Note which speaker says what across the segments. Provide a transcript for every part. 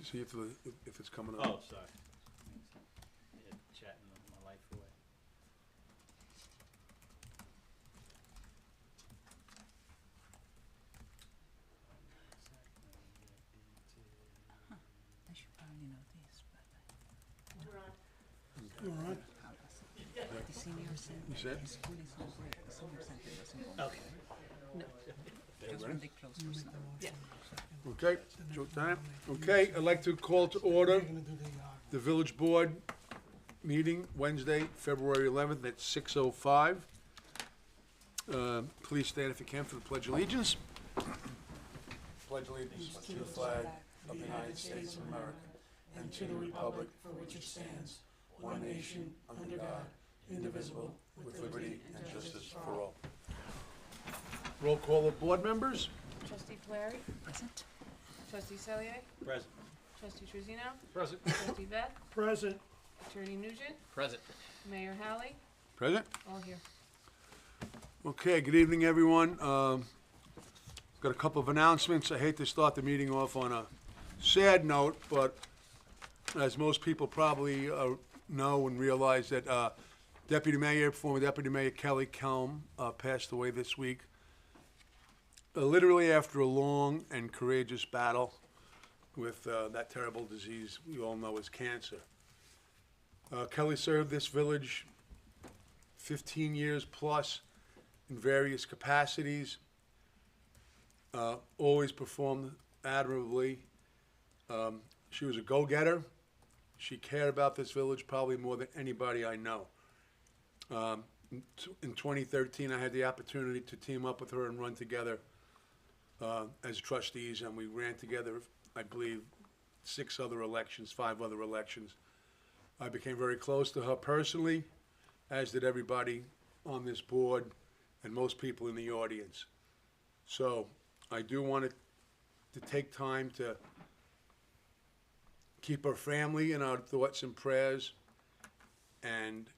Speaker 1: see if it's coming up.
Speaker 2: Oh, sorry. Yeah, chatting my life away.
Speaker 3: I should probably know this, but
Speaker 4: All right.
Speaker 3: the senior center,
Speaker 1: You said?
Speaker 3: the school is not great, the senior center doesn't go.
Speaker 2: Okay.
Speaker 3: Just when they close for summer.
Speaker 2: Yeah.
Speaker 1: Okay, Joe time. Okay, I'd like to call to order the village board meeting Wednesday, February 11th at 6:05. Please stand if you can for the Pledge of Allegiance. Pledge allegiance to the flag of the United States of America and to the republic for which it stands, one nation, under God, indivisible, with liberty and justice for all. Roll call of board members.
Speaker 5: Trustee Polari,
Speaker 3: Present?
Speaker 5: Trustee Cellier,
Speaker 2: Present.
Speaker 5: Trustee Truzino,
Speaker 2: Present.
Speaker 5: Trustee Vett,
Speaker 4: Present.
Speaker 5: Attorney Nugent,
Speaker 2: Present.
Speaker 5: Mayor Haley,
Speaker 1: Present.
Speaker 5: all here.
Speaker 1: Okay, good evening, everyone. Got a couple of announcements. I hate to start the meeting off on a sad note, but as most people probably know and realize that former Deputy Mayor Kelly Kelm passed away this week. Literally after a long and courageous battle with that terrible disease we all know as cancer. Kelly served this village 15 years plus in various capacities, always performed admirably. She was a go-getter. She cared about this village probably more than anybody I know. In 2013, I had the opportunity to team up with her and run together as trustees, and we ran together, I believe, 5 other elections. I became very close to her personally, as did everybody on this board and most people in the audience. So I do want to take time to keep her family in our thoughts and prayers, and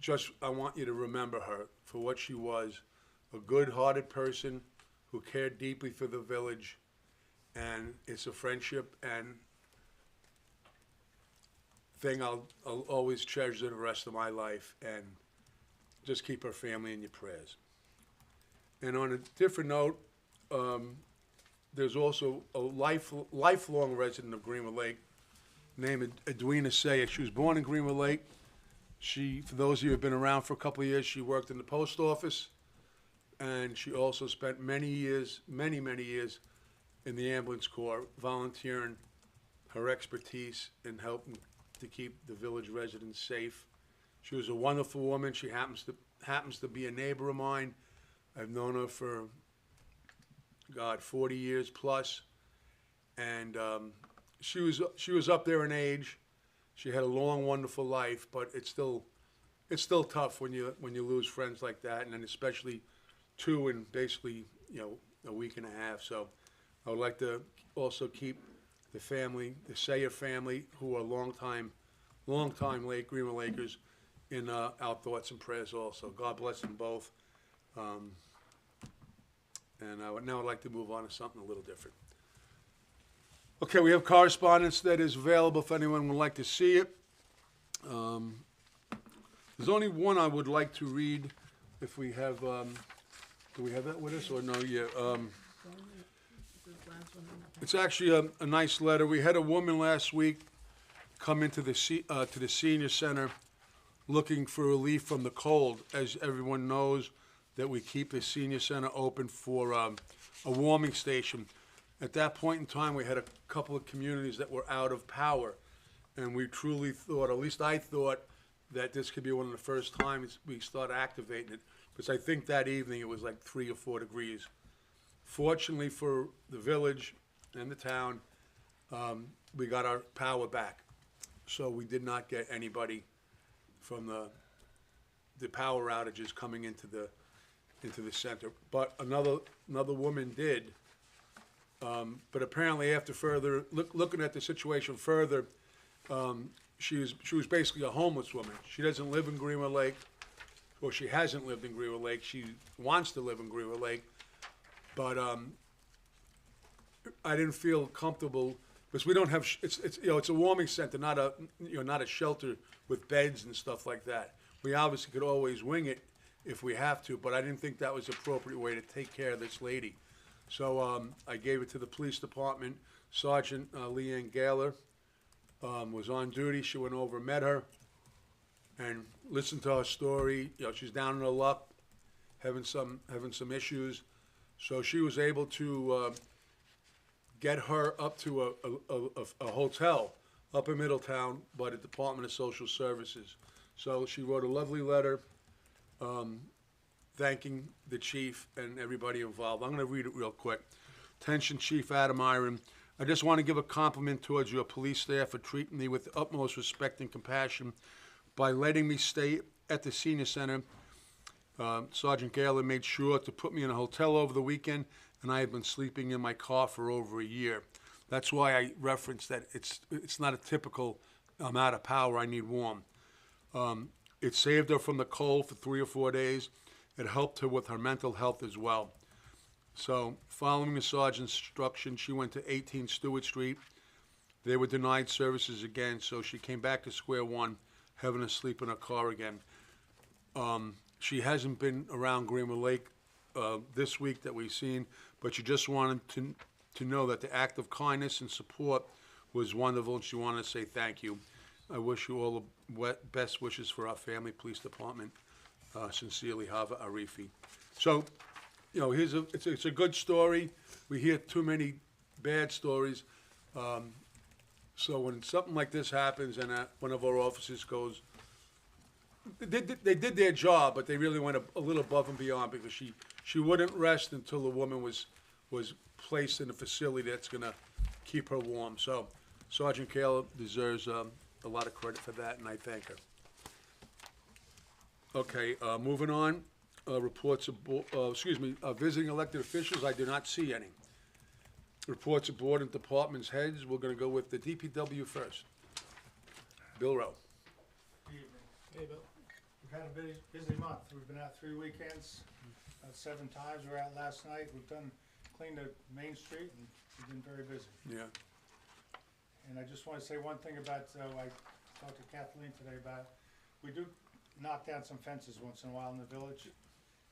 Speaker 1: just I want you to remember her for what she was, a good-hearted person who cared deeply for the village, and it's a friendship and thing I'll always cherish the rest of my life, and just keep her family in your prayers. And on a different note, there's also a lifelong resident of Greenwood Lake named Edwina Sayers. She was born in Greenwood Lake. She, for those of you who have been around for a couple of years, she worked in the post office, and she also spent many years in the ambulance corps, volunteering her expertise in helping to keep the village residents safe. She was a wonderful woman. She happens to be a neighbor of mine. I've known her for, 40 years plus, and she was up there in age. She had a long, wonderful life, but it's still tough when you lose friends like that, and then especially two in basically a week and a half. So I would like to also keep the family, the Sayer family, who are longtime Greenwood Lakers, in our thoughts and prayers also. God bless them both. And I would now like to move on to something a little different. Okay, we have correspondence that is available if anyone would like to see it. There's only one I would like to read if we have, do we have that with us or no? Yeah. It's actually a nice letter. We had a woman last week come into the to the senior center looking for relief from the cold. As everyone knows, that we keep the senior center open for a warming station. At that point in time, we had a couple of communities that were out of power, and we truly thought, at least I thought, that this could be one of the first times we start activating it, because I think that evening it was like 3 or 4 degrees. Fortunately for the village and the town, we got our power back, so we did not get anybody from the power outages coming into the center. But another woman did. But apparently, after further looking at the situation further, she was basically a homeless woman. She doesn't live in Greenwood Lake, or she hasn't lived in Greenwood Lake. She wants to live in Greenwood Lake, but I didn't feel comfortable because we don't have, it's, you know, it's a warming center, not a, you know, not a shelter with beds and stuff like that. We obviously could always wing it if we have to, but I didn't think that was the appropriate way to take care of this lady. So, I gave it to the police department. Sergeant Leanne Gaylor, was on duty. She went over, met her, and listened to her story. You know, she's down in her luck, having some issues. So she was able to get her up to a hotel up in Middletown by the Department of Social Services. So she wrote a lovely letter thanking the chief and everybody involved. I'm going to read it real quick. Attention, Chief Adam Iron. I just want to give a compliment towards your police staff for treating me with the utmost respect and compassion by letting me stay at the senior center. Sergeant Gaylor made sure to put me in a hotel over the weekend, and I have been sleeping in my car for over a year. That's why I referenced that it's not a typical amount of power I need warm. It saved her from the cold for 3 or 4 days. It helped her with her mental health as well. So, following the sergeant's instruction, she went to 18 Stewart Street. They were denied services again, so she came back to square one, having to sleep in her car again. She hasn't been around Greenwood Lake this week that we've seen, but she just wanted to know that the act of kindness and support was wonderful, and she wanted to say thank you. I wish you all the best wishes for our family, police department. Sincerely, Hava Arifi. So, you know, it's a good story. We hear too many bad stories. So when something like this happens and one of our officers goes, they did their job, but they really went a little above and beyond, because she wouldn't rest until the woman was placed in a facility that's going to keep her warm. So Sergeant Kayla deserves a lot of credit for that, and I thank her. Okay, moving on. Reports of, visiting elected officials, I do not see any. Reports of board and departments heads, we're gonna go with the DPW first. Bill Rowe.
Speaker 4: Hey, Bill. We've had a busy month. We've been out 3 weekends, 7 times. We were out last night. We've cleaned the Main Street, and we've been very busy.
Speaker 1: Yeah.
Speaker 4: And I just wanna say one thing about, I talked to Kathleen today about, we do knock down some fences once in a while in the village.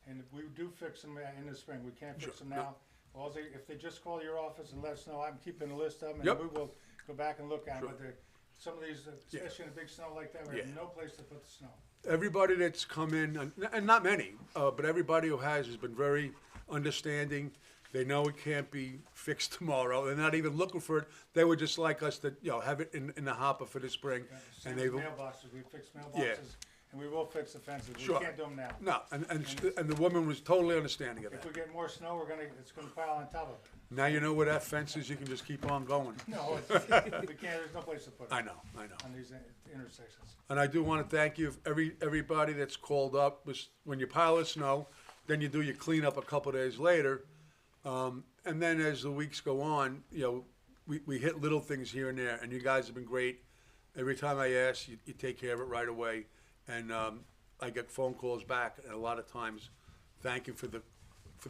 Speaker 4: And we do fix them in the spring. We can't fix them now. Well, if they just call your office and let us know, I'm keeping a list of them, and
Speaker 1: Yep.
Speaker 4: we will go back and look at them.
Speaker 1: Sure.
Speaker 4: But some of these, especially in a big snow like that, we have
Speaker 1: Yeah.
Speaker 4: no place to put the snow.
Speaker 1: Everybody that's come in, and not many, but everybody who has been very understanding. They know it can't be fixed tomorrow. They're not even looking for it. They would just like us to, have it in the hopper for the spring.
Speaker 4: Same
Speaker 1: And they
Speaker 4: with mailboxes. We fix mailboxes.
Speaker 1: Yeah.
Speaker 4: And we will fix the fences.
Speaker 1: Sure.
Speaker 4: We can't do them now.
Speaker 1: No, and the woman was totally understanding of
Speaker 4: If
Speaker 1: that.
Speaker 4: we get more snow, it's gonna pile on top of it.
Speaker 1: Now you know where that fence is, you can just keep on going.
Speaker 4: No, we can't, there's no place to put it.
Speaker 1: I know.
Speaker 4: On these intersections.
Speaker 1: And I do want to thank you, everybody that's called up. When you pile of snow, then you do your cleanup a couple days later. And then as the weeks go on, we hit little things here and there, and you guys have been great. Every time I ask, you take care of it right away. And I get phone calls back, and a lot of times, thank you for the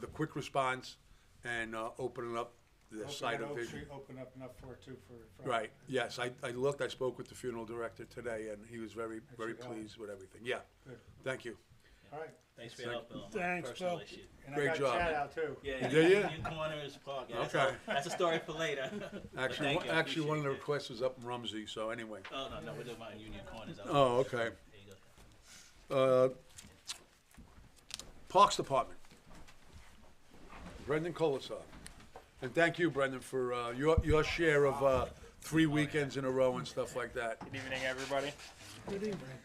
Speaker 1: quick response and opening up the site of vision.
Speaker 4: Open up enough for it too, for.
Speaker 1: Right, yes, I spoke with the funeral director today, and he was very pleased with everything. Yeah,
Speaker 4: Good.
Speaker 1: thank you.
Speaker 4: All right.
Speaker 2: Thanks for your help, Bill.
Speaker 6: Thanks,
Speaker 2: Personal
Speaker 6: Bill.
Speaker 2: issue.
Speaker 4: And
Speaker 1: Great
Speaker 4: I got
Speaker 1: job.
Speaker 4: Chad out too.
Speaker 2: Yeah,
Speaker 1: Yeah, yeah.
Speaker 2: Union Corners Park. Yeah,
Speaker 1: Okay.
Speaker 2: That's a story for later.
Speaker 1: Actually,
Speaker 2: Thank you, I
Speaker 1: actually, one of the
Speaker 2: appreciate
Speaker 1: requests was up in Rumsey, so anyway.
Speaker 2: Oh, no, we're doing my Union Corners.
Speaker 1: Oh, okay.
Speaker 2: There you go.
Speaker 1: Parks Department. Brendan Colasar. And thank you, Brendan, for your share of 3 weekends in a row and stuff like that.
Speaker 7: Good evening, everybody.
Speaker 6: Good evening.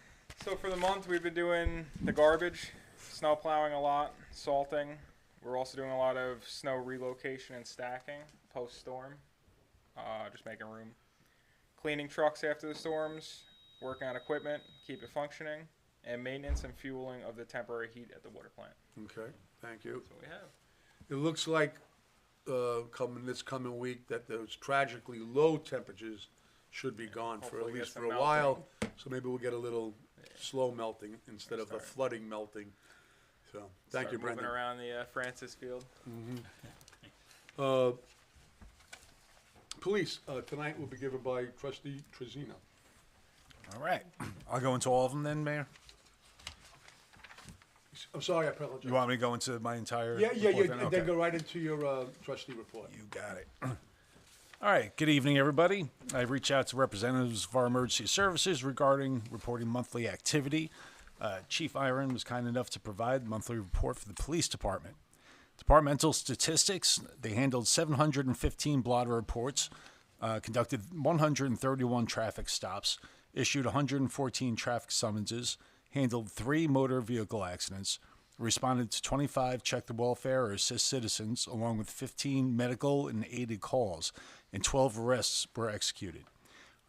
Speaker 7: So for the month, we've been doing the garbage, snow plowing a lot, salting. We're also doing a lot of snow relocation and stacking post-storm, just making room. Cleaning trucks after the storms, working on equipment, keep it functioning, and maintenance and fueling of the temporary heat at the water plant.
Speaker 1: Okay, thank you.
Speaker 7: That's what we have.
Speaker 1: It looks like this coming week that those tragically low temperatures should be gone for at
Speaker 7: Hopefully get
Speaker 1: least for
Speaker 7: some
Speaker 1: a while. So maybe we'll get a little slow melting instead of the flooding melting. So, thank
Speaker 7: Start
Speaker 1: you, Brendan.
Speaker 7: Moving around the Francis Field.
Speaker 1: Police, tonight will be given by trustee Trezino.
Speaker 6: All right. I'll go into all of them then, Mayor.
Speaker 1: I'm sorry, I apologize.
Speaker 6: You want me to go into my entire
Speaker 1: Yeah,
Speaker 6: report then?
Speaker 1: and
Speaker 6: Okay.
Speaker 1: then go right into your trustee report.
Speaker 6: You got it. All right. Good evening, everybody. I reached out to representatives of our emergency services regarding reporting monthly activity. Chief Iron was kind enough to provide the monthly report for the police department. Departmental statistics, they handled 715 blotter reports, conducted 131 traffic stops, issued 114 traffic summonses, handled 3 motor vehicle accidents, responded to 25 check the welfare or assist citizens, along with 15 medical and aided calls, and 12 arrests were executed.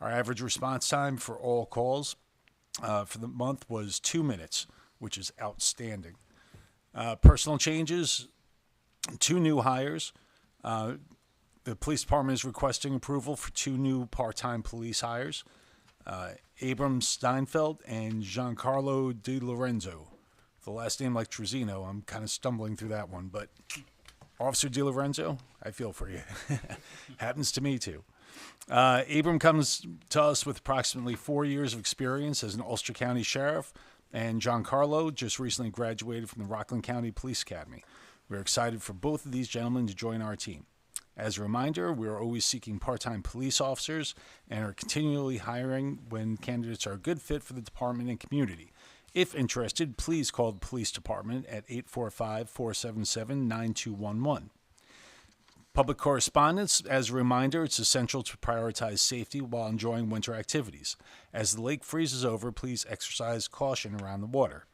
Speaker 6: Our average response time for all calls for the month was 2 minutes, which is outstanding. Personal changes, 2 new hires. The police department is requesting approval for 2 new part-time police hires. Abram Steinfeld and Giancarlo Di Lorenzo. The last name like Trezino, I'm kind of stumbling through that one, but Officer Di Lorenzo, I feel for you. Happens to me too. Abram comes to us with approximately 4 years of experience as an Ulster County Sheriff, and Giancarlo just recently graduated from the Rockland County Police Academy. We're excited for both of these gentlemen to join our team. As a reminder, we are always seeking part-time police officers and are continually hiring when candidates are a good fit for the department and community. If interested, please call the police department at 845-477-9211. Public correspondence, as a reminder, it's essential to prioritize safety while enjoying winter activities. As the lake freezes over, please exercise caution around the water.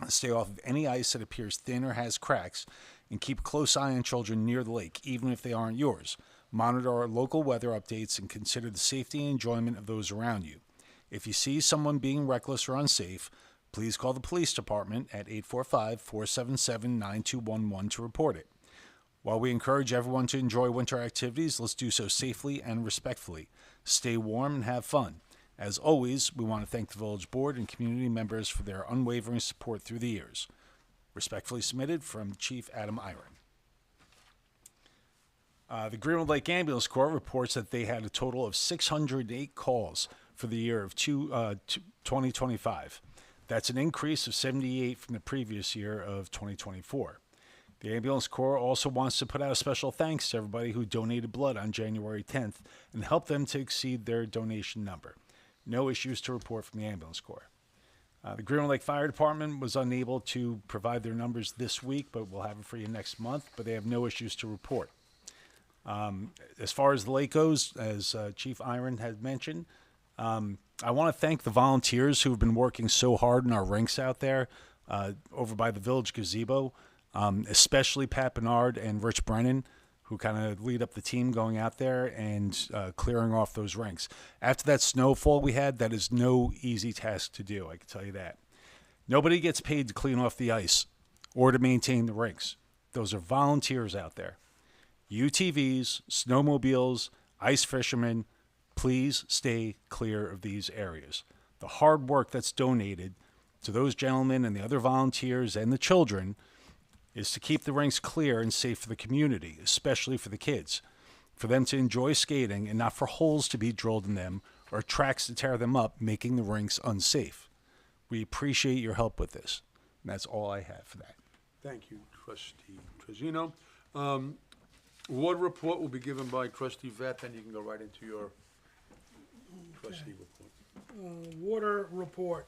Speaker 6: Stay off of any ice that appears thin or has cracks, and keep a close eye on children near the lake, even if they aren't yours. Monitor our local weather updates and consider the safety and enjoyment of those around you. If you see someone being reckless or unsafe, please call the police department at 845-477-9211 to report it. While we encourage everyone to enjoy winter activities, let's do so safely and respectfully. Stay warm and have fun. As always, we want to thank the Village Board and community members for their unwavering support through the years. Respectfully submitted from Chief Adam Iron. The Greenwood Lake Ambulance Corps reports that they had a total of 608 calls for the year of 2025. That's an increase of 78 from the previous year of 2024. The Ambulance Corps also wants to put out a special thanks to everybody who donated blood on January 10th and help them to exceed their donation number. No issues to report from the Ambulance Corps. The Greenwood Lake Fire Department was unable to provide their numbers this week, but we'll have it for you next month, but they have no issues to report. As far as the lake goes, as Chief Iron had mentioned, I want to thank the volunteers who have been working so hard in our rinks out there over by the Village Gazebo, especially Pat Bernard and Rich Brennan, who kind of lead up the team going out there and clearing off those rinks. After that snowfall we had, that is no easy task to do, I can tell you that. Nobody gets paid to clean off the ice or to maintain the rinks. Those are volunteers out there. UTVs, snowmobiles, ice fishermen, please stay clear of these areas. The hard work that's donated to those gentlemen and the other volunteers and the children is to keep the rinks clear and safe for the community, especially for the kids, for them to enjoy skating and not for holes to be drilled in them or tracks to tear them up, making the rinks unsafe. We appreciate your help with this. And that's all I have for that.
Speaker 1: Thank you, Trustee Trezino. Ward report will be given by Trustee Vet, then you can go right into your trustee report.
Speaker 8: Water report.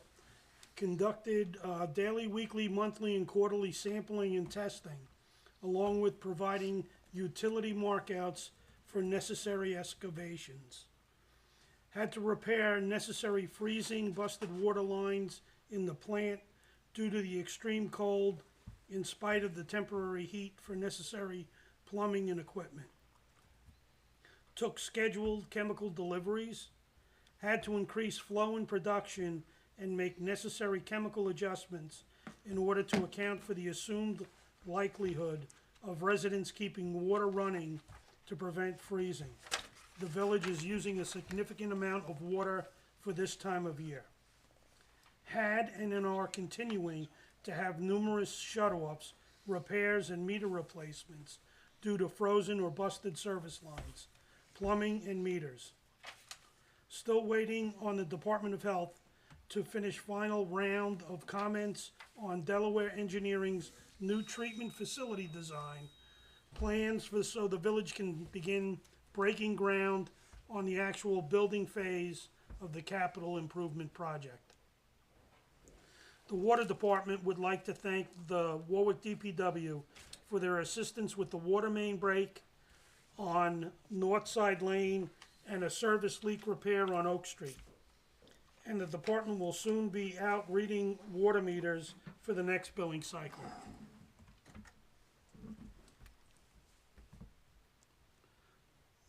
Speaker 8: Conducted daily, weekly, monthly, and quarterly sampling and testing, along with providing utility markouts for necessary excavations. Had to repair necessary freezing, busted water lines in the plant due to the extreme cold, in spite of the temporary heat for necessary plumbing and equipment. Took scheduled chemical deliveries. Had to increase flow and production and make necessary chemical adjustments in order to account for the assumed likelihood of residents keeping water running to prevent freezing. The village is using a significant amount of water for this time of year. Had and are continuing to have numerous shut-offs, repairs, and meter replacements due to frozen or busted service lines. plumbing, and meters. Still waiting on the Department of Health to finish final round of comments on Delaware Engineering's new treatment facility design plans so the village can begin breaking ground on the actual building phase of the capital improvement project. The Water Department would like to thank the Warwick DPW for their assistance with the water main break on Northside Lane and a service leak repair on Oak Street. And the department will soon be out reading water meters for the next billing cycle.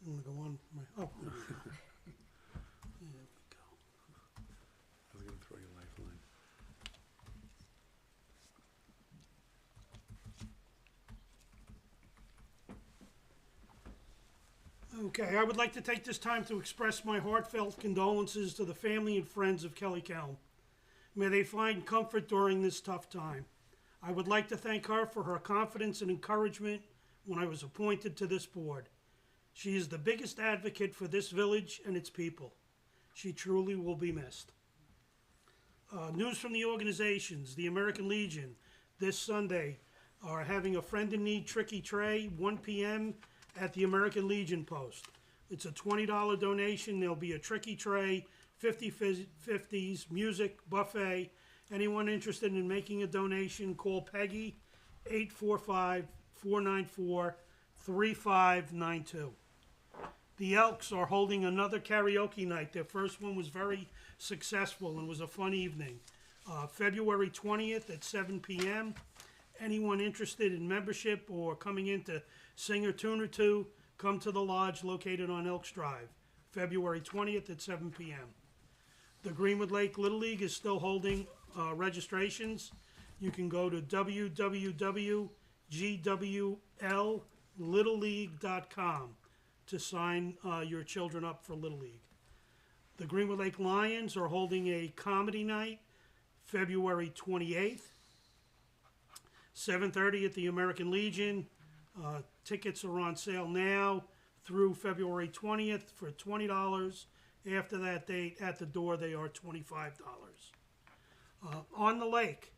Speaker 8: I'm gonna go on my, oh, there we go. There we go.
Speaker 1: I was gonna throw you a lifeline.
Speaker 8: Okay, I would like to take this time to express my heartfelt condolences to the family and friends of Kelly Kelm. May they find comfort during this tough time. I would like to thank her for her confidence and encouragement when I was appointed to this board. She is the biggest advocate for this village and its people. She truly will be missed. News from the organizations. The American Legion this Sunday are having a Friend in Need Tricky Tray, 1 p.m. at the American Legion Post. It's a $20 donation. There'll be a tricky tray, 50s, music, buffet. Anyone interested in making a donation, call Peggy, 845-494-3592. The Elks are holding another karaoke night. Their first one was very successful and was a fun evening. February 20th at 7 p.m. Anyone interested in membership or coming in to sing a tune or two, come to the lodge located on Elks Drive, February 20th at 7 p.m. The Greenwood Lake Little League is still holding registrations. You can go to www.gwllittleleague.com to sign your children up for Little League. The Greenwood Lake Lions are holding a comedy night February 28th, 7:30 at the American Legion. Tickets are on sale now through February 20th for $20. After that date, at the door, they are $25. On the lake,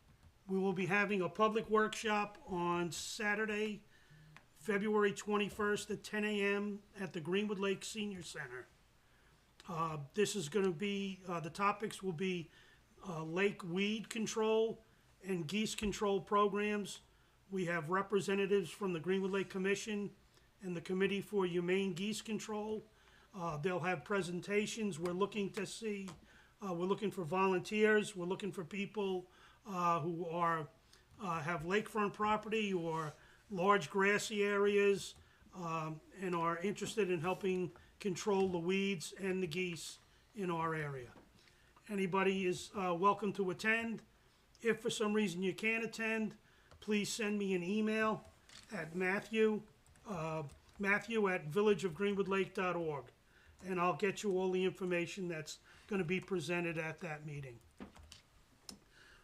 Speaker 8: we will be having a public workshop on Saturday, February 21st at 10 a.m. at the Greenwood Lake Senior Center. This is going to be, the topics will be lake weed control and geese control programs. We have representatives from the Greenwood Lake Commission and the Committee for Humane Geese Control. They'll have presentations. We're looking to see, we're looking for volunteers. We're looking for people who are have lakefront property or large grassy areas and are interested in helping control the weeds and the geese in our area. Anybody is welcome to attend. If for some reason you can't attend, please send me an email at Matthew at villageofgreenwoodlake.org, and I'll get you all the information that's going to be presented at that meeting.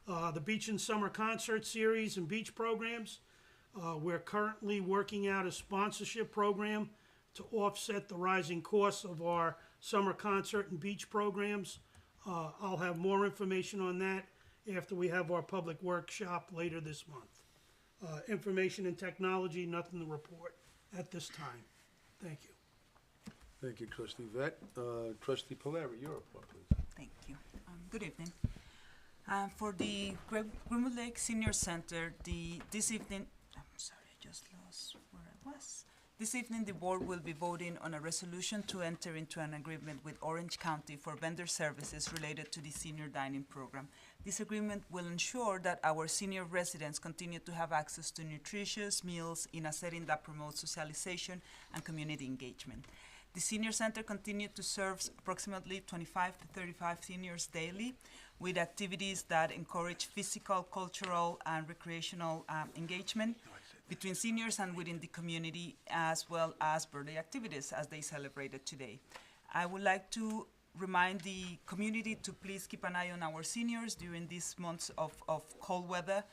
Speaker 8: The Beach and Summer Concert Series and beach programs. We're currently working out a sponsorship program to offset the rising costs of our summer concert and beach programs. I'll have more information on that after we have our public workshop later this month. Information and technology, nothing to report at this time. Thank you.
Speaker 1: Thank you, Trustee Vett. Trustee Polari, your report, please.
Speaker 3: Thank you. Good evening. For the Greenwood Lake Senior Center, this evening, I'm sorry, I just lost where I was. This evening, the board will be voting on a resolution to enter into an agreement with Orange County for vendor services related to the senior dining program. This agreement will ensure that our senior residents continue to have access to nutritious meals in a setting that promotes socialization and community engagement. The senior center continued to serve approximately 25 to 35 seniors daily with activities that encourage physical, cultural, and recreational engagement between seniors and within the community, as well as birthday activities as they celebrated today. I would like to remind the community to please keep an eye on our seniors during these months of cold weather.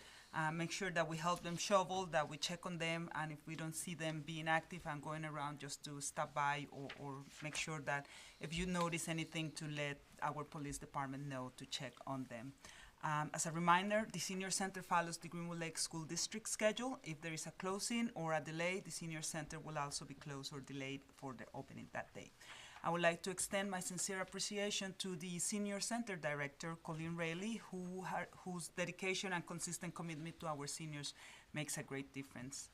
Speaker 3: Make sure that we help them shovel, that we check on them, and if we don't see them being active and going around, just to stop by or make sure that if you notice anything, to let our police department know to check on them. As a reminder, the senior center follows the Greenwood Lake School District schedule. If there is a closing or a delay, the senior center will also be closed or delayed for the opening that day. I would like to extend my sincere appreciation to the Senior Center Director, Colleen Rayleigh, whose dedication and consistent commitment to our seniors makes a great difference.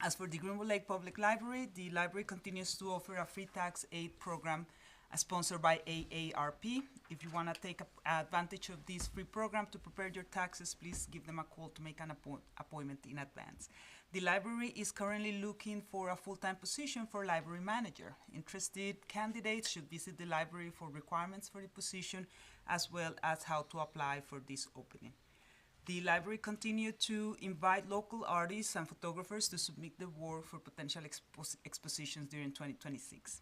Speaker 3: As for the Greenwood Lake Public Library, the library continues to offer a free tax aid program sponsored by AARP. If you want to take advantage of this free program to prepare your taxes, please give them a call to make an appointment in advance. The library is currently looking for a full-time position for library manager. Interested candidates should visit the library for requirements for the position, as well as how to apply for this opening. The library continued to invite local artists and photographers to submit their work for potential expositions during 2026.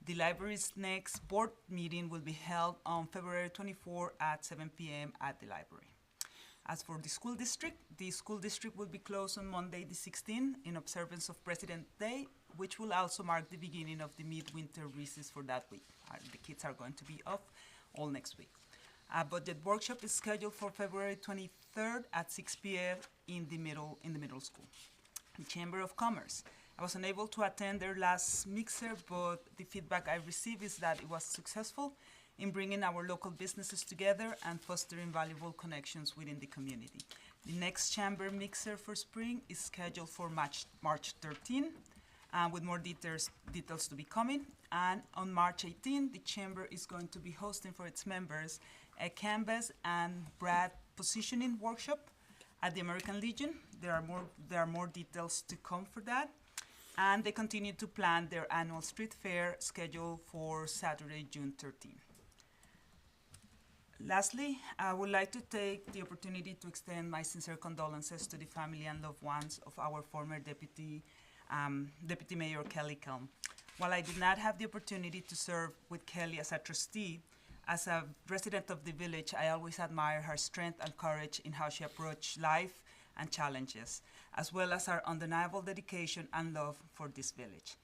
Speaker 3: The library's next board meeting will be held on February 24 at 7 p.m. at the library. As for the school district will be closed on Monday the 16th in observance of President's Day, which will also mark the beginning of the midwinter recess for that week. The kids are going to be off all next week. A budget workshop is scheduled for February 23rd at 6 p.m. in the middle school. The Chamber of Commerce. I was unable to attend their last mixer, but the feedback I received is that it was successful in bringing our local businesses together and fostering valuable connections within the community. The next chamber mixer for spring is scheduled for March 13, with more details to be coming. And on March 18, the chamber is going to be hosting for its members a canvas and brand positioning workshop at the American Legion. There are more details to come for that. And they continue to plan their annual street fair scheduled for Saturday, June 13. Lastly, I would like to take the opportunity to extend my sincere condolences to the family and loved ones of our former Deputy Mayor Kelly Kelm. While I did not have the opportunity to serve with Kelly as a trustee, as a resident of the village, I always admire her strength and courage in how she approached life and challenges, as well as her undeniable dedication and love for this village.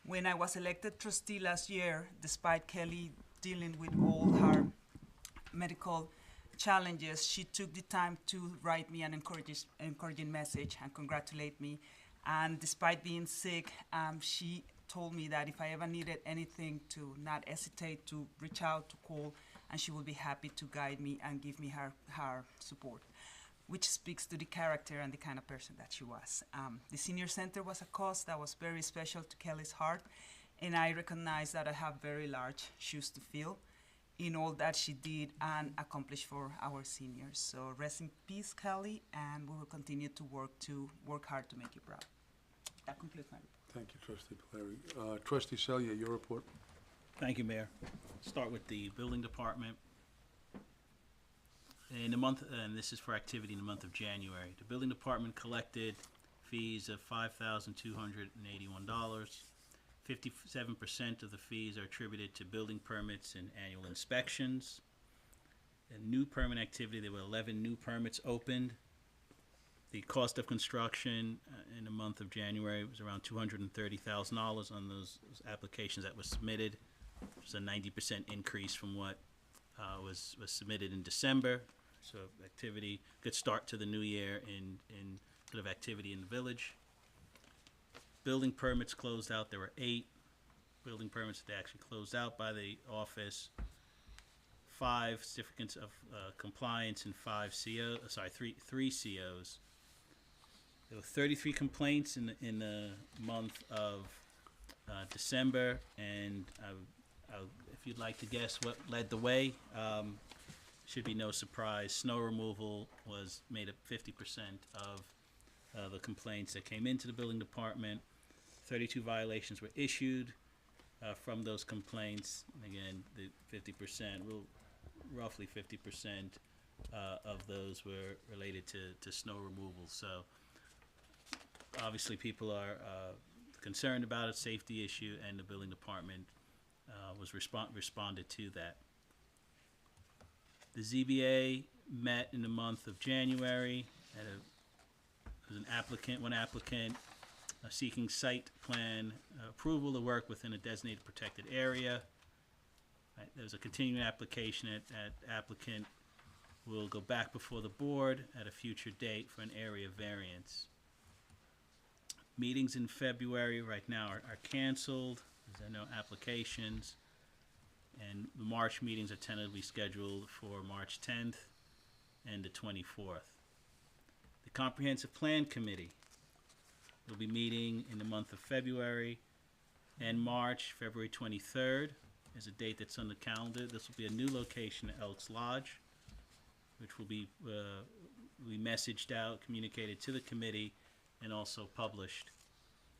Speaker 3: When I was elected trustee last year, despite Kelly dealing with all her medical challenges, she took the time to write me an encouraging message and congratulate me. And despite being sick, she told me that if I ever needed anything, to not hesitate to reach out, to call, and she would be happy to guide me and give me her support, which speaks to the character and the kind of person that she was. The senior center was a cause that was very special to Kelly's heart, and I recognize that I have very large shoes to fill in all that she did and accomplished for our seniors. So rest in peace, Kelly, and we will continue to work hard to make you proud. That concludes my report.
Speaker 1: Thank you, Trustee Polari. Trustee Celia, your report.
Speaker 2: Thank you, Mayor. Start with the building department. In the month, and this is for activity in the month of January, the building department collected fees of $5,281. 57% of the fees are attributed to building permits and annual inspections. In new permit activity, there were 11 new permits opened. The cost of construction in the month of January was around $230,000 on those applications that were submitted, which was a 90% increase from what was submitted in December. So activity, good start to the new year in sort of activity in the village. Building permits closed out. There were 8 building permits that actually closed out by the office. 5 certificates of compliance and 3 COs. There were 33 complaints in the month of December, and if you'd like to guess what led the way, should be no surprise. Snow removal made up 50% of the complaints that came into the building department. 32 violations were issued from those complaints. And again, the 50%, roughly 50% of those were related to snow removal. So obviously people are concerned about a safety issue, and the building department responded to that. The ZBA met in the month of January. There's one applicant seeking site plan approval to work within a designated protected area. Right, there's a continuing application at applicant will go back before the board at a future date for an area variance. Meetings in February right now are canceled. There are no applications. And the March meetings are tentatively scheduled for March 10th and the 24th. The Comprehensive Plan Committee will be meeting in the month of February and March. February 23rd is a date that's on the calendar. This will be a new location at Elks Lodge, which will be messaged out, communicated to the committee, and also published.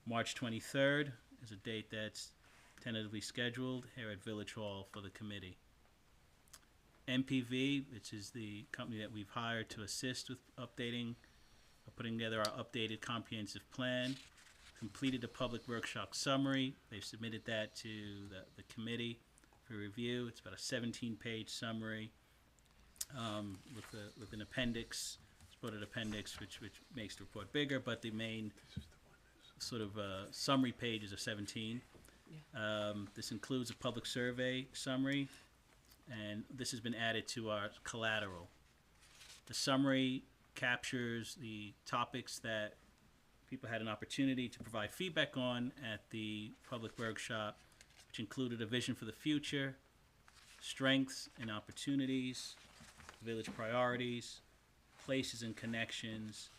Speaker 2: March 23rd is a date that's tentatively scheduled here at Village Hall for the committee. MPV, which is the company that we've hired to assist with putting together our updated comprehensive plan, completed a public workshop summary. They've submitted that to the committee for review. It's about a 17-page summary with an appendix, supported appendix, which makes the report bigger, but the main sort of summary pages are 17. This includes a public survey summary, and this has been added to our collateral. The summary captures the topics that people had an opportunity to provide feedback on at the public workshop, which included a vision for the future, strengths and opportunities, village priorities, places and connections,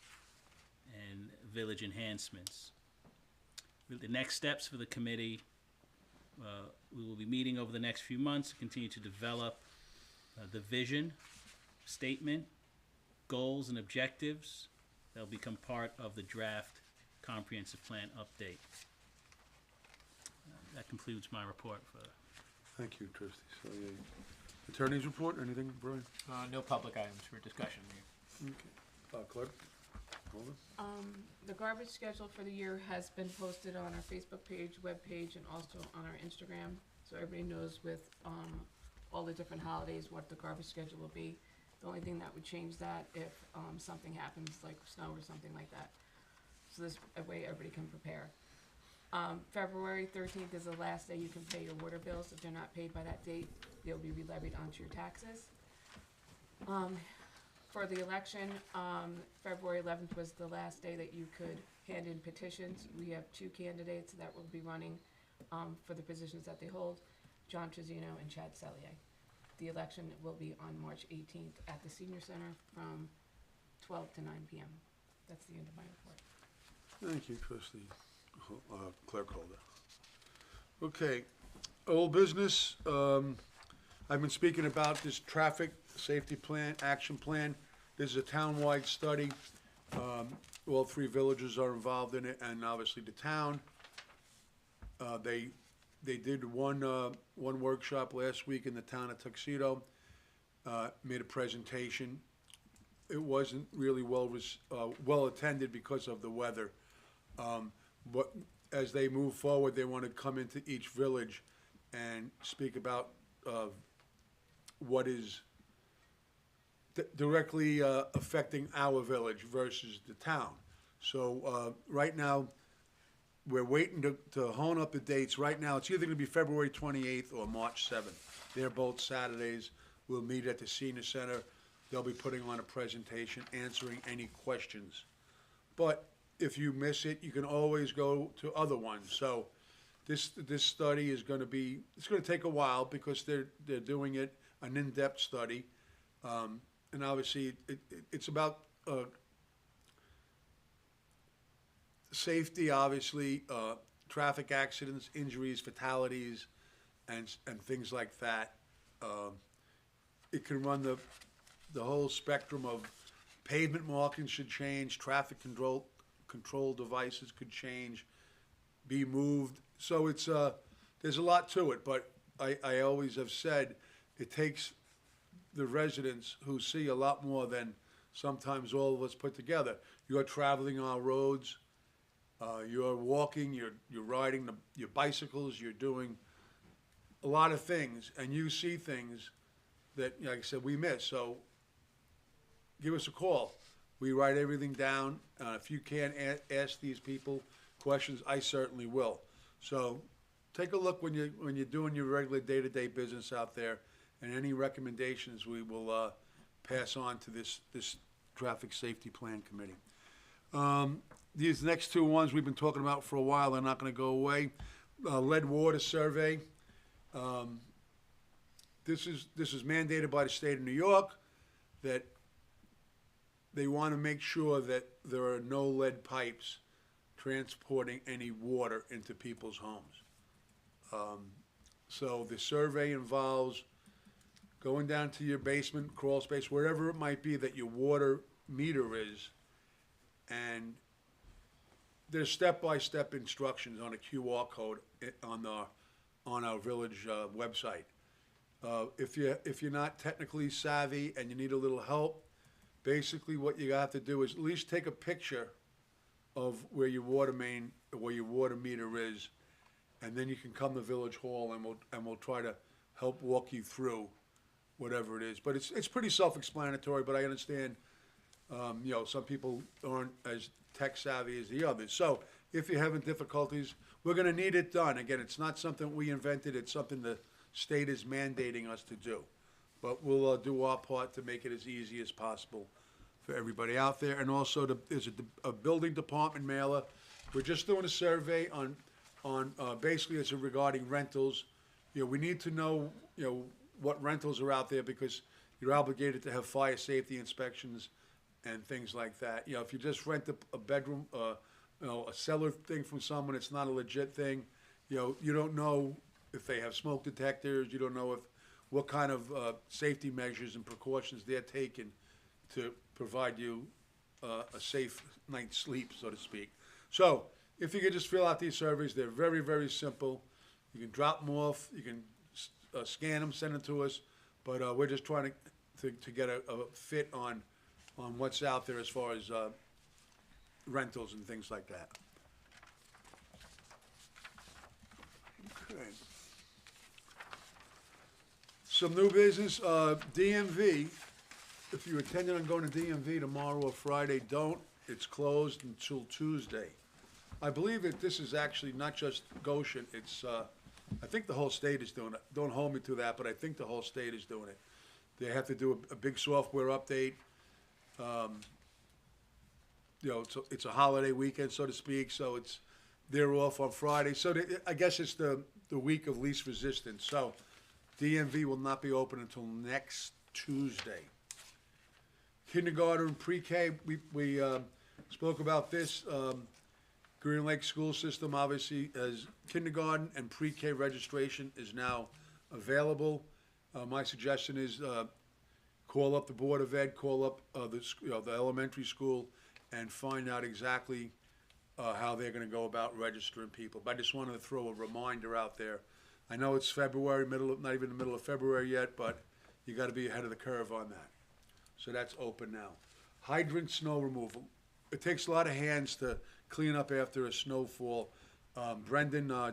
Speaker 2: and village enhancements. The next steps for the committee, we will be meeting over the next few months to continue to develop the vision statement, goals and objectives that will become part of the draft comprehensive plan update. That concludes my report for.
Speaker 1: Thank you, Trustee Selye. Attorney's report, anything, Brian?
Speaker 9: No public items for discussion.
Speaker 1: Okay. Clerk? Holden?
Speaker 5: The garbage schedule for the year has been posted on our Facebook page, web page, and also on our Instagram, so everybody knows with all the different holidays what the garbage schedule will be. The only thing that would change that if something happens like snow or something like that. So this way everybody can prepare. February 13th is the last day you can pay your water bills. If they're not paid by that date, they'll be re-levied onto your taxes. For the election, February 11th was the last day that you could hand in petitions. We have 2 candidates that will be running for the positions that they hold, John Trezino and Chad Selye. The election will be on March 18th at the Senior Center from 12 to 9 p.m. That's the end of my report.
Speaker 1: Thank you, Trustee Clerk Holder. Okay, old business. I've been speaking about this traffic safety plan, action plan. This is a town-wide study. All 3 villages are involved in it, and obviously the town. They did one workshop last week in the town of Tuxedo. Made a presentation. It wasn't really well attended because of the weather. But as they move forward, they want to come into each village and speak about what is directly affecting our village versus the town. So right now, we're waiting to hone up the dates. Right now, it's either going to be February 28th or March 7th. They're both Saturdays. We'll meet at the Senior Center. They'll be putting on a presentation, answering any questions. But if you miss it, you can always go to other ones. So this study is going to be, it's going to take a while because they're doing it, an in-depth study. And obviously, it's about safety, obviously, traffic accidents, injuries, fatalities, and things like that. It can run the whole spectrum of pavement markings should change, traffic control devices could change, be moved. So it's there's a lot to it, but I always have said it takes the residents who see a lot more than sometimes all of us put together. You're traveling our roads, you're walking, you're riding your bicycles, you're doing a lot of things, and you see things that, like I said, we miss. So give us a call. We write everything down. If you can't ask these people questions, I certainly will. So take a look when you're doing your regular day-to-day business out there, and any recommendations we will pass on to this traffic safety plan committee. These next two ones we've been talking about for a while. They're not going to go away. Lead water survey. This is mandated by the state of New York, that they want to make sure that there are no lead pipes transporting any water into people's homes. So the survey involves going down to your basement, crawl space, wherever it might be that your water meter is, and there's step-by-step instructions on a QR code on our village website. If you're not technically savvy and you need a little help, basically what you have to do is at least take a picture of where your water main, where your water meter is, and then you can come to Village Hall and we'll try to help walk you through whatever it is. But it's pretty self-explanatory. But I understand, some people aren't as tech savvy as the others. So if you're having difficulties, we're going to need it done. Again, it's not something we invented. It's something the state is mandating us to do. But we'll do our part to make it as easy as possible for everybody out there. And also, there's a building department mailer. We're just doing a survey on basically it's regarding rentals. We need to know, what rentals are out there, because you're obligated to have fire safety inspections and things like that. If you just rent a bedroom, a cellar thing from someone, it's not a legit thing. You don't know if they have smoke detectors. You don't know what kind of safety measures and precautions they're taking to provide you a safe night's sleep, so to speak. So if you could just fill out these surveys, they're very, very simple. You can drop them off. You can scan them, send them to us. But we're just trying to get a fit on what's out there as far as rentals and things like that. Okay. Some new business, DMV. If you're intending on going to DMV tomorrow or Friday, don't. It's closed until Tuesday. I believe that this is actually not just Goshen. It's, I think the whole state is doing it. Don't hold me to that, but I think the whole state is doing it. They have to do a big software update. It's a holiday weekend, so to speak, so they're off on Friday. So I guess it's the week of least resistance. So DMV will not be open until next Tuesday. Kindergarten and pre-K, we spoke about this. Greenwood Lake school system, obviously, as kindergarten and pre-K registration is now available. My suggestion is call up the Board of Ed, call up the elementary school, and find out exactly how they're going to go about registering people. But I just wanted to throw a reminder out there. I know it's February, not even the middle of February yet, but you got to be ahead of the curve on that. So that's open now. Hydrant snow removal. It takes a lot of hands to clean up after a snowfall. Brendan, our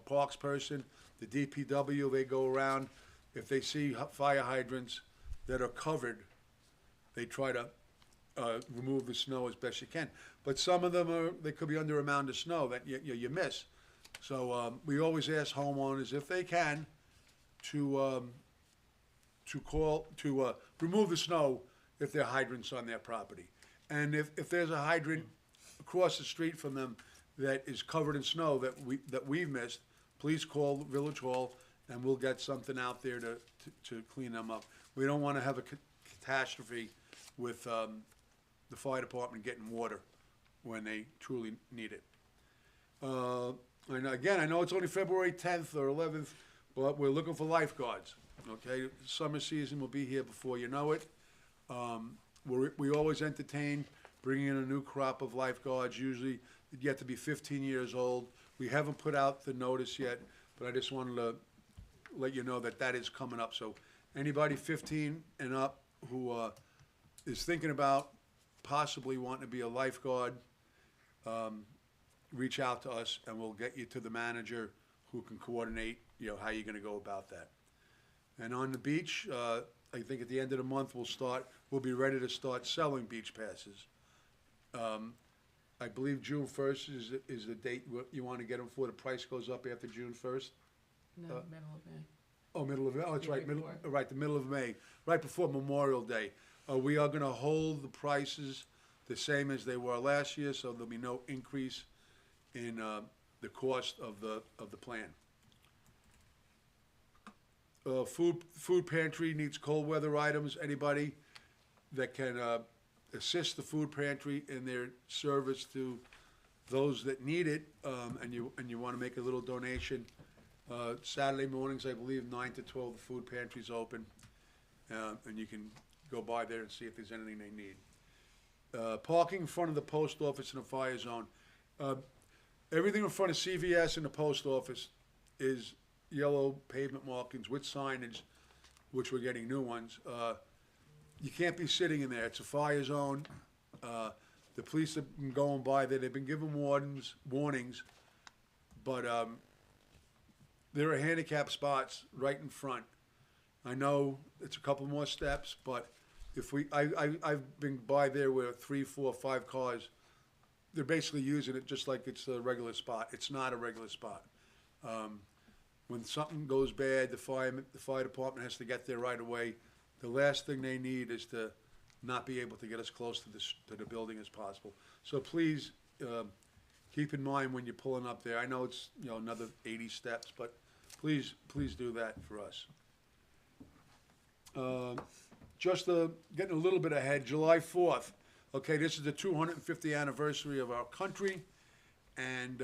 Speaker 1: parks person, the DPW, they go around. If they see fire hydrants that are covered, they try to remove the snow as best you can. But some of them they could be under a mound of snow that you miss. So we always ask homeowners, if they can, to remove the snow if there are hydrants on their property. And if there's a hydrant across the street from them that is covered in snow that we've missed, please call Village Hall and we'll get something out there to clean them up. We don't want to have a catastrophe with the fire department getting water when they truly need it. And again, I know it's only February 10th or 11th, but we're looking for lifeguards. Okay, summer season will be here before you know it. We always entertain bringing in a new crop of lifeguards, usually yet to be 15 years old. We haven't put out the notice yet, but I just wanted to let you know that is coming up. So anybody 15 and up who is thinking about possibly wanting to be a lifeguard, reach out to us and we'll get you to the manager who can coordinate, how you're going to go about that. And on the beach, I think at the end of the month, we'll be ready to start selling beach passes. I believe June 1st is the date you want to get them for. The price goes up after June 1st.
Speaker 5: No, middle of May.
Speaker 1: Oh, middle of, oh, that's
Speaker 5: Yeah,
Speaker 1: right, middle,
Speaker 5: before.
Speaker 1: right, the middle of May, right before Memorial Day. We are gonna hold the prices the same as they were last year, so there'll be no increase in, the cost of the plan. Food pantry needs cold weather items. Anybody that can, assist the food pantry in their service to those that need it, and you wanna make a little donation. Saturday mornings, I believe, 9 to 12, the food pantry's open, and you can go by there and see if there's anything they need. Parking in front of the post office in the fire zone. Everything in front of CVS and the post office is yellow pavement markings with signage, which we're getting new ones. You can't be sitting in there. It's a fire zone. The police have been going by there. They've been given warnings, but there are handicap spots right in front. I know it's a couple more steps, but if I've been by there with 3, 4, 5 cars. They're basically using it just like it's a regular spot. It's not a regular spot. When something goes bad, the fire department has to get there right away. The last thing they need is to not be able to get as close to the building as possible. So please, keep in mind when you're pulling up there. I know it's, another 80 steps, but please do that for us. Just getting a little bit ahead, July 4th. Okay, this is the 250th anniversary of our country, and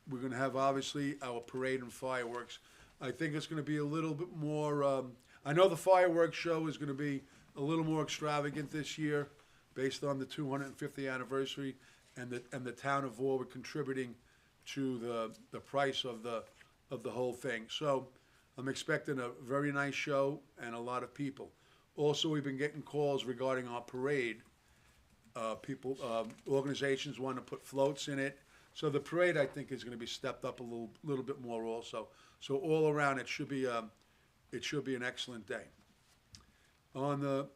Speaker 1: we're going to have, obviously, our parade and fireworks. I think it's going to be a little bit more, I know the fireworks show is going to be a little more extravagant this year based on the 250th anniversary and the town of Warwick contributing to the price of the whole thing. So I'm expecting a very nice show and a lot of people. Also, we've been getting calls regarding our parade. Organizations want to put floats in it. So the parade, I think, is going to be stepped up a little bit more also. So all around, it should be an excellent day. On the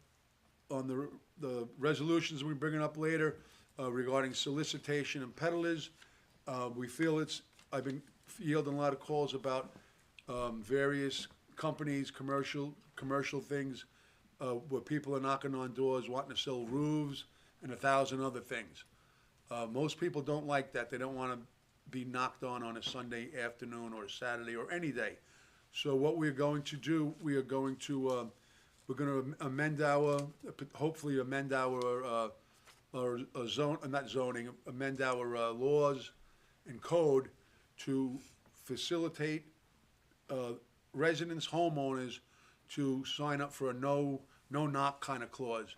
Speaker 1: resolutions we're bringing up later regarding solicitation and peddlers, we feel I've been fielding a lot of calls about various companies, commercial things, where people are knocking on doors wanting to sell roofs and 1,000 other things. Most people don't like that. They don't want to be knocked on a Sunday afternoon or a Saturday or any day. So what we're going to do, we're going to amend hopefully amend our amend our laws and code to facilitate residents, homeowners to sign up for a no knock kind of clause.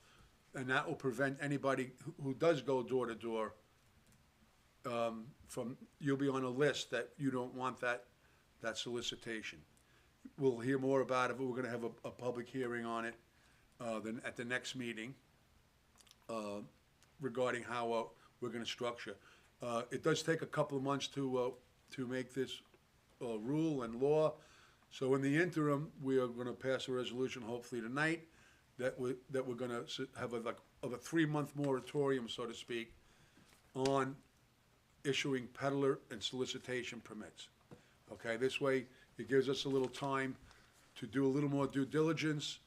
Speaker 1: And that will prevent anybody who does go door to door you'll be on a list that you don't want that solicitation. We'll hear more about it, but we're gonna have a public hearing on it then at the next meeting regarding how we're gonna structure. It does take a couple of months to make this rule and law. So in the interim, we are gonna pass a resolution hopefully tonight that we're gonna have a 3-month moratorium, so to speak, on issuing peddler and solicitation permits. Okay, this way it gives us a little time to do a little more due diligence,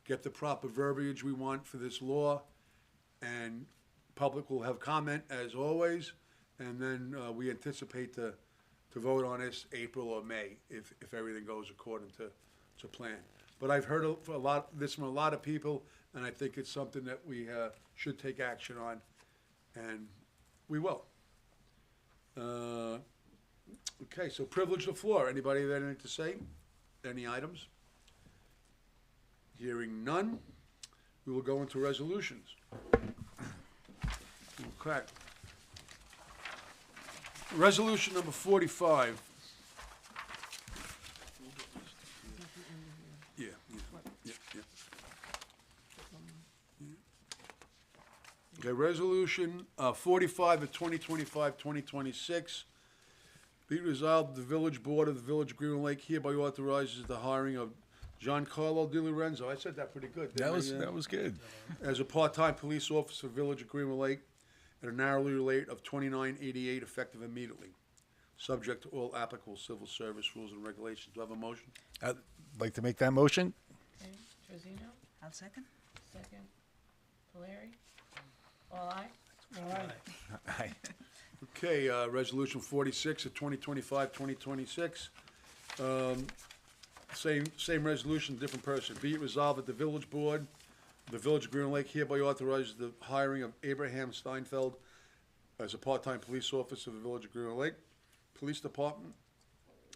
Speaker 1: get the proper verbiage we want for this law, and public will have comment as always, and then we anticipate to vote on this April or May if everything goes according to plan. But I've heard this from a lot of people, and I think it's something that we should take action on, and we will. Okay, so privilege the floor. Anybody have anything to say? Any items? Hearing none, we will go into resolutions. Okay. Resolution number 45. Yeah. Okay, resolution 45 of 2025-2026, Be it resolved, the Village Board of the Village of Greenwood Lake hereby authorizes the hiring of Giancarlo Di Lorenzo, I said that pretty good, didn't I?
Speaker 6: That was good.
Speaker 1: As a part-time police officer, Village of Greenwood Lake, at an hourly rate of $29.88 effective immediately, subject to all applicable civil service rules and regulations. Do I have a motion?
Speaker 6: I'd like to make that motion.
Speaker 5: Okay, Trezino,
Speaker 3: I'll second.
Speaker 5: second. Valeri, all aye.
Speaker 6: Aye.
Speaker 1: Okay, Resolution 46 of 2025-2026. Same resolution, different person. Be it resolved that the Village Board, the Village of Greenwood Lake hereby authorizes the hiring of Abraham Steinfeld as a part-time police officer of the Village of Greenwood Lake Police Department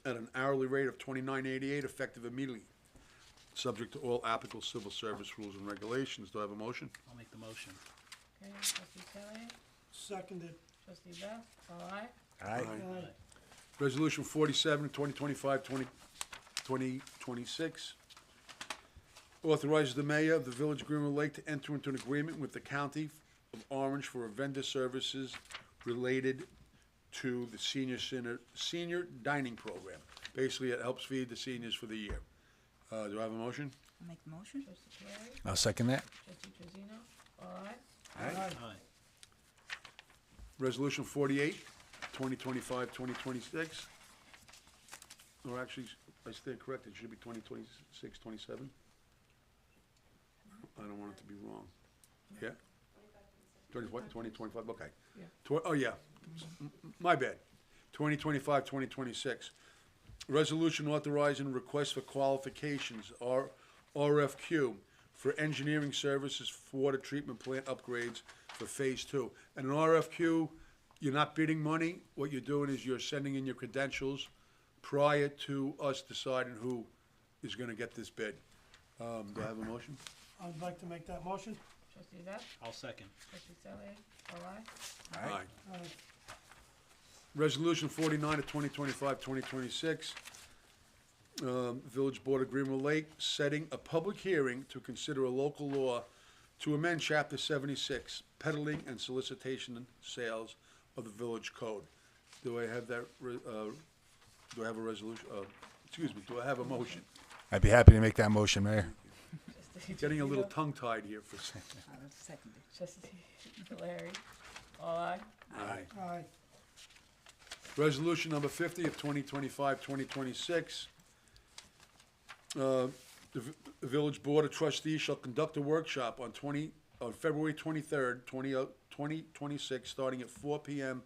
Speaker 1: at an hourly rate of $29.88 effective immediately, subject to all applicable civil service rules and regulations. Do I have a motion?
Speaker 2: I'll make the motion.
Speaker 5: Okay, trustee Sally,
Speaker 8: Seconded.
Speaker 5: trustee Beth, all aye.
Speaker 6: Aye.
Speaker 8: Aye.
Speaker 1: Resolution 47, 2025-2026, authorizes the mayor of the Village of Greenwood Lake to enter into an agreement with the County of Orange for vendor services related to the senior dining program. Basically, it helps feed the seniors for the year. Do I have a motion?
Speaker 3: I'll make the motion.
Speaker 5: Trustee Perry,
Speaker 6: I'll second that.
Speaker 5: trustee Trezino, all aye.
Speaker 2: Aye.
Speaker 1: Resolution 48, 2025-2026. Or actually, I stand corrected, it should be 2026, 27. I don't want it to be wrong. Yeah? 2025, okay.
Speaker 5: Yeah.
Speaker 1: Oh, yeah, my bad. 2025-2026. Resolution authorizing request for qualifications, RFQ, for engineering services for water treatment plant upgrades for Phase 2. And an RFQ, you're not bidding money. What you're doing is you're sending in your credentials prior to us deciding who is gonna get this bid. Do I have a motion?
Speaker 8: I'd like to make that motion.
Speaker 5: Trustee Beth,
Speaker 2: I'll second.
Speaker 5: trustee Sally, all aye.
Speaker 1: Aye.
Speaker 8: Aye.
Speaker 1: Resolution 49 of 2025-2026, Village Board of Greenwood Lake, setting a public hearing to consider a local law to amend Chapter 76, peddling and solicitation and sales of the Village Code. Do I have that, do I have a resolution, do I have a motion?
Speaker 6: I'd be happy to make that motion, Mayor.
Speaker 5: Trustee
Speaker 1: Getting a little
Speaker 5: Trezino,
Speaker 1: tongue-tied here for a second.
Speaker 3: I'll second it.
Speaker 5: trustee Valeri, all aye.
Speaker 1: Aye.
Speaker 8: Aye.
Speaker 1: Resolution number 50 of 2025-2026. The Village Board of Trustees shall conduct a workshop on February 23rd, 2026, starting at 4 p.m.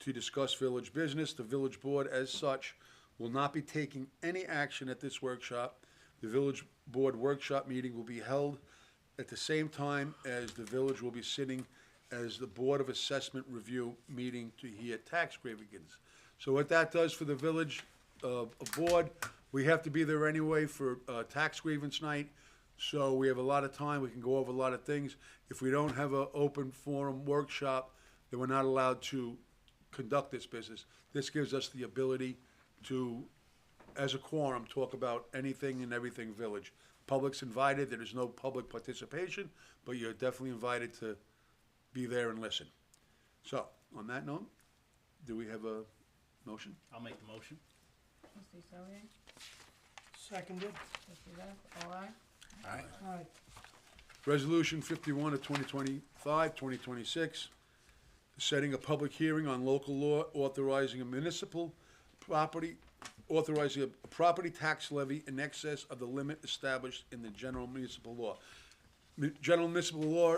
Speaker 1: to discuss village business. The Village Board, as such, will not be taking any action at this workshop. The Village Board workshop meeting will be held at the same time as the village will be sitting as the Board of Assessment Review meeting to hear tax grievance. So what that does for the village board, we have to be there anyway for tax grievance night, so we have a lot of time, we can go over a lot of things. If we don't have an open forum workshop, then we're not allowed to conduct this business. This gives us the ability to, as a quorum, talk about anything and everything village. Public's invited, there is no public participation, but you're definitely invited to be there and listen. So, on that note, do we have a motion?
Speaker 2: I'll make the motion.
Speaker 5: Trustee Sally,
Speaker 8: Seconded.
Speaker 5: trustee Beth, all aye.
Speaker 8: Aye.
Speaker 1: Resolution 51 of 2025-2026, setting a public hearing on local law authorizing a municipal property, authorizing a property tax levy in excess of the limit established in the general municipal law. General municipal law,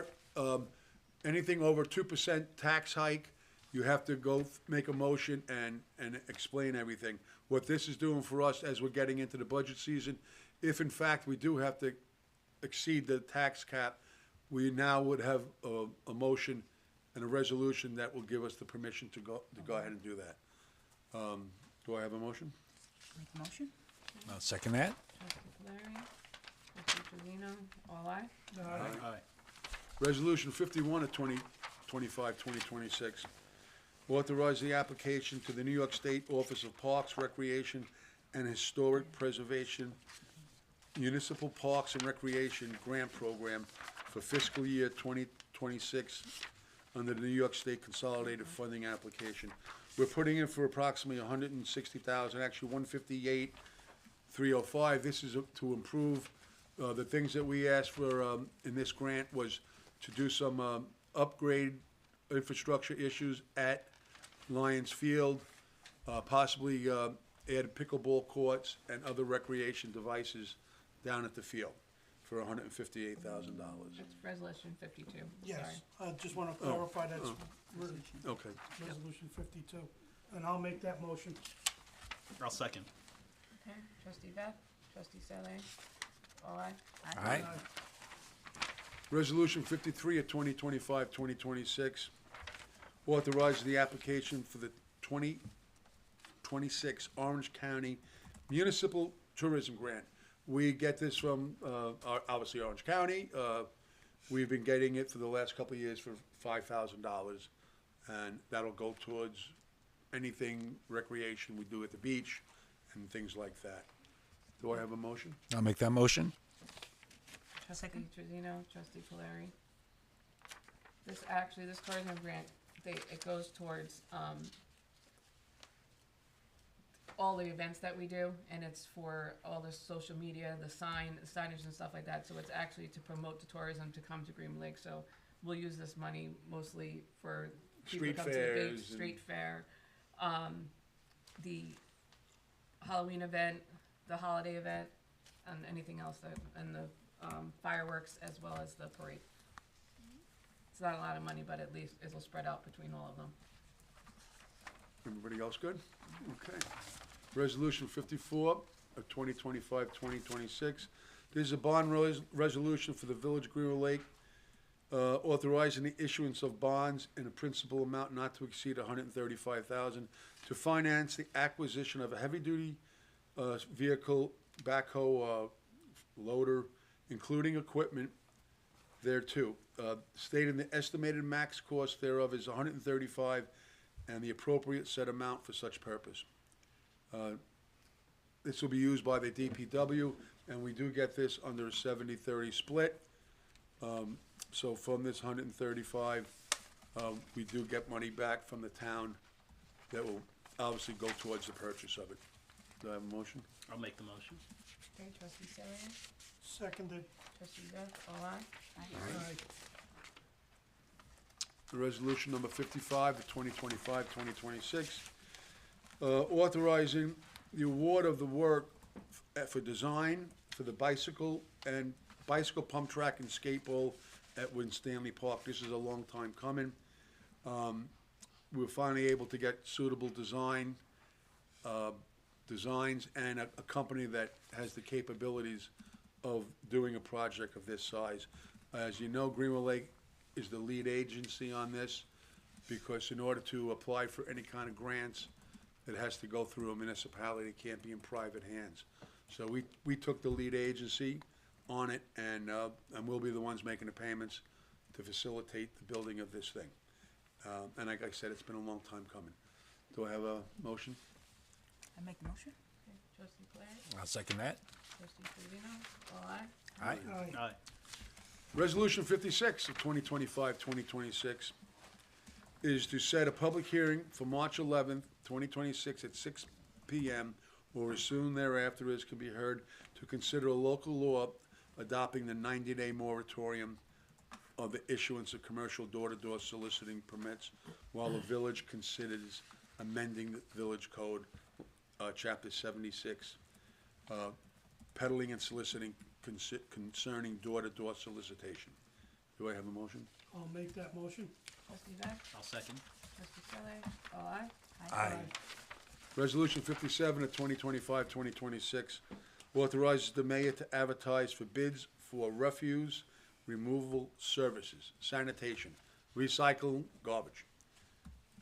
Speaker 1: anything over 2% tax hike, you have to go make a motion and explain everything. What this is doing for us as we're getting into the budget season, if in fact we do have to exceed the tax cap, we now would have a motion and a resolution that will give us the permission to go ahead and do that. Do I have a motion?
Speaker 3: Make the motion.
Speaker 6: I'll second that.
Speaker 5: Trustee Valeri, trustee Trezino, all aye.
Speaker 2: Aye.
Speaker 1: Resolution 51 of 2025-2026, authorize the application to the New York State Office of Parks, Recreation, and Historic Preservation Municipal Parks and Recreation Grant Program for fiscal year 2026 under the New York State Consolidated Funding Application. We're putting in for approximately 160,000, actually 158,305. This is to improve, the things that we asked for, in this grant was to do some, upgrade infrastructure issues at Lions Field, possibly, add pickleball courts and other recreation devices down at the field for $158,000.
Speaker 5: It's resolution 52.
Speaker 8: Yes,
Speaker 5: Sorry.
Speaker 8: I just wanna clarify that's
Speaker 1: Okay.
Speaker 8: resolution 52. And I'll make that motion.
Speaker 2: I'll second.
Speaker 5: Okay, trustee Veth, trustee Salehe, all aye.
Speaker 6: Aye.
Speaker 1: Resolution 53 of 2025-2026, authorizing the application for the 2026 Orange County Municipal Tourism Grant. We get this from, obviously, Orange County. We've been getting it for the last couple of years for $5,000, and that'll go towards anything recreation we do at the beach and things like that. Do I have a motion?
Speaker 6: I'll make that motion.
Speaker 5: Trustee Truzino, trustee Polari. This tourism grant, it goes towards, all the events that we do, and it's for all the social media, the signage and stuff like that, so it's actually to promote the tourism to come to Greenwood Lake, so we'll use this money mostly for people to
Speaker 1: Street
Speaker 5: come to the
Speaker 1: fairs
Speaker 5: beach,
Speaker 1: and-
Speaker 5: street fair, the Halloween event, the holiday event, and anything else that, and the, fireworks as well as the parade. It's not a lot of money, but at least it'll spread out between all of them.
Speaker 1: Everybody else good? Okay. Resolution 54 of 2025-2026. This is a bond resolution for the Village of Greenwood Lake, authorizing the issuance of bonds in a principal amount not to exceed $135,000 to finance the acquisition of a heavy-duty vehicle, backhoe, loader, including equipment thereto. Stating the estimated max cost thereof is $135,000 and the appropriate set amount for such purpose. This will be used by the DPW, and we do get this under a 70-30 split. So from this 135, we do get money back from the town that will obviously go towards the purchase of it. Do I have a motion?
Speaker 2: I'll make the motion.
Speaker 5: Okay, trustee Salehe,
Speaker 8: Seconded.
Speaker 5: trustee Veth, all aye.
Speaker 8: Aye.
Speaker 1: Resolution number 55 of 2025-2026, authorizing the award of the work for design for the bicycle pump track and skate bowl at Winstanley Park. This is a long time coming. We were finally able to get suitable designs and a company that has the capabilities of doing a project of this size. As you know, Greenwood Lake is the lead agency on this, because in order to apply for any kind of grants, it has to go through a municipality, it can't be in private hands. So we took the lead agency on it, and we'll be the ones making the payments to facilitate the building of this thing. And like I said, it's been a long time coming. Do I have a motion?
Speaker 3: I make the motion?
Speaker 5: Okay, trustee Polari,
Speaker 6: I'll second that.
Speaker 5: trustee Truzino, all aye.
Speaker 6: Aye.
Speaker 8: Aye.
Speaker 2: Aye.
Speaker 1: Resolution 56 of 2025-2026 is to set a public hearing for March 11th, 2026 at 6 p.m. or as soon thereafter as can be heard to consider a local law adopting the 90-day moratorium of the issuance of commercial door-to-door soliciting permits while the village considers amending the village code, chapter 76, peddling and soliciting concerning door-to-door solicitation. Do I have a motion?
Speaker 8: I'll make that motion.
Speaker 5: Trustee Veth,
Speaker 2: I'll second.
Speaker 5: trustee Salehe, all aye.
Speaker 6: Aye.
Speaker 1: Resolution 57 of 2025-2026 authorizes the mayor to advertise for bids for refuse removal services, sanitation, recycle, garbage.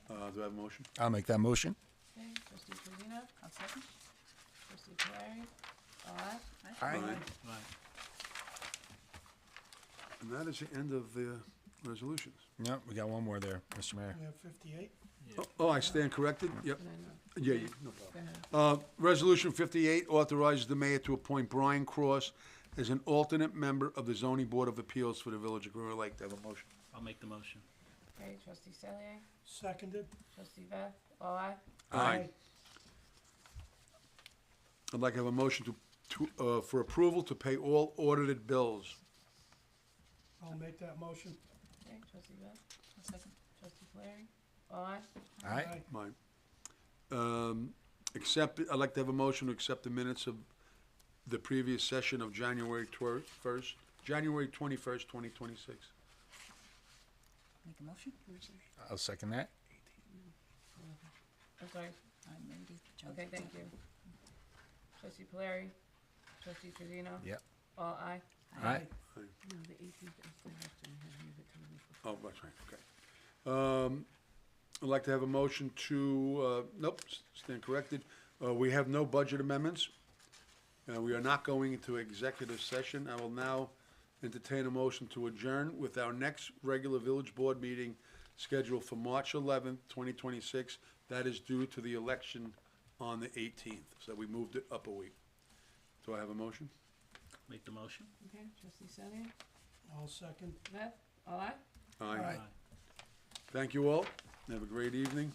Speaker 1: Do I have a motion?
Speaker 6: I'll make that motion.
Speaker 5: Okay, trustee Truzino,
Speaker 3: I'll second.
Speaker 5: trustee Polari, all aye.
Speaker 6: Aye.
Speaker 2: Aye.
Speaker 1: And that is the end of the resolutions.
Speaker 6: No, we got one more there, Mr. Mayor.
Speaker 8: We have 58.
Speaker 1: Oh, I stand corrected? Yep.
Speaker 5: No, no,
Speaker 1: Yeah, no problem.
Speaker 5: go ahead.
Speaker 1: Resolution 58 authorizes the mayor to appoint Brian Cross as an alternate member of the zoning board of appeals for the village of Greenwood Lake. Do I have a motion?
Speaker 2: I'll make the motion.
Speaker 5: Okay, trustee Salehe,
Speaker 8: Seconded.
Speaker 5: trustee Veth, All aye.
Speaker 1: Aye. I'd like to have a motion for approval to pay all audited bills.
Speaker 8: I'll make that motion.
Speaker 5: Okay, trustee Bell,
Speaker 3: A second.
Speaker 5: trustee Flaherty. All aye.
Speaker 6: Aye.
Speaker 1: Mine. I'd like to have a motion to accept the minutes of the previous session of January 21st, 2026.
Speaker 3: Make a motion?
Speaker 6: I'll second that.
Speaker 5: I'm sorry.
Speaker 3: I made it. John.
Speaker 5: Okay, thank you. Trustee Polari, trustee Trevino.
Speaker 6: Yep.
Speaker 5: All aye.
Speaker 6: Aye.
Speaker 5: No, the 18th is the next one. We have to move it to the week before.
Speaker 1: Oh, that's right, okay. I'd like to have a motion to, nope, stand corrected. We have no budget amendments. We are not going into executive session. I will now entertain a motion to adjourn with our next regular village board meeting scheduled for March 11th, 2026. That is due to the election on the 18th, so we moved it up a week. Do I have a motion?
Speaker 2: Make the motion.
Speaker 5: Okay, trustee Sonia,
Speaker 8: I'll second.
Speaker 5: Beth, all aye.
Speaker 1: Aye. Thank you all. Have a great evening.